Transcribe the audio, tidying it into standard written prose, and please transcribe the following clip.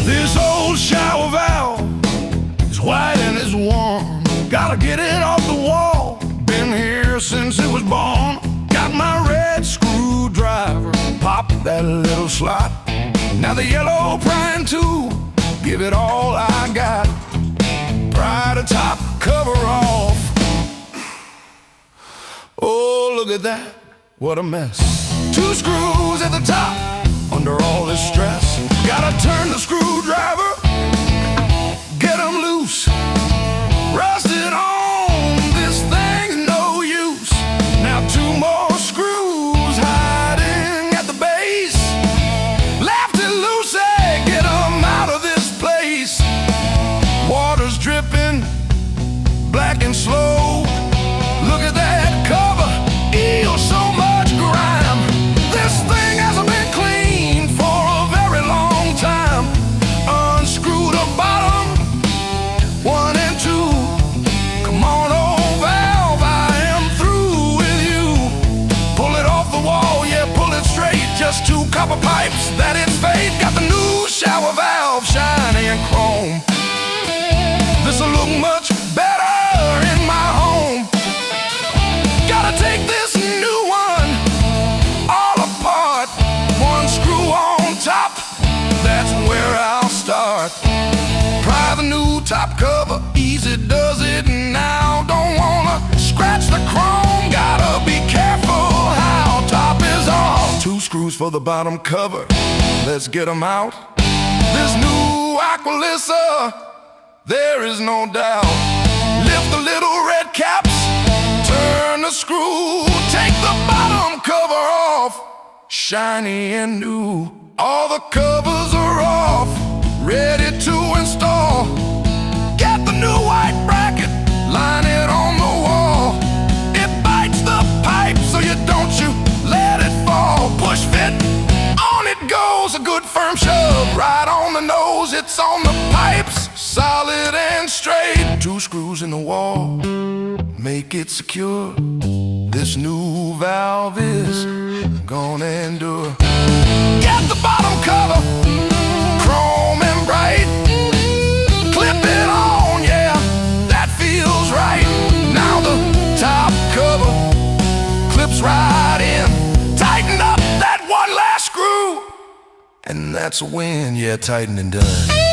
This old shower valve is white and it's warm. Gotta get it off the wall. Been here since it was born. Got my red screwdriver, pop that little slot. Now the yellow prying tool, give it all I got. Pry the top cover off. Oh, look at that, what a mess. 2 screws at the top, under all this stress. Gotta turn the screwdriver, get them loose. Rusted on, this thing's no use. Now 2 more screws hiding at the base. Left it loose, hey, get them out of this place. Water's dripping, black and slow. Look at that cover, ew, so much grime. This thing hasn't been cleaned for a very long time. Unscrew the bottom, 1 and 2. Come on, old valve, I am through with you. Pull it off the wall, yeah, pull it straight. Just 2 copper pipes, that is fate. Got the new shower valve, shiny and chrome. This'll look much better in my home. Gotta take this new one all apart. 1 screw on top, that's where I'll start. Pry the new top cover, easy does it now. Don't wanna scratch the chrome, gotta be careful how top is off. 2 screws for the bottom cover, let's get them out. This new Aqualisa, there is no doubt. Lift the little red caps, turn the screw, take the bottom cover off. Shiny and new, all the covers are off, ready to install. Get the new white bracket, line it on the wall. It bites the pipe, so you let it fall. Push fit, on it goes, a good firm shove, right on the nose. It's on the pipes, solid and straight. 2 screws in the wall, make it secure. This new valve is gonna endure. Get the bottom cover, chrome and bright. Clip it on, yeah, that feels right. Now the top cover clips right in. Tighten up that 1 last screw, and that's a win, yeah, tighten and done.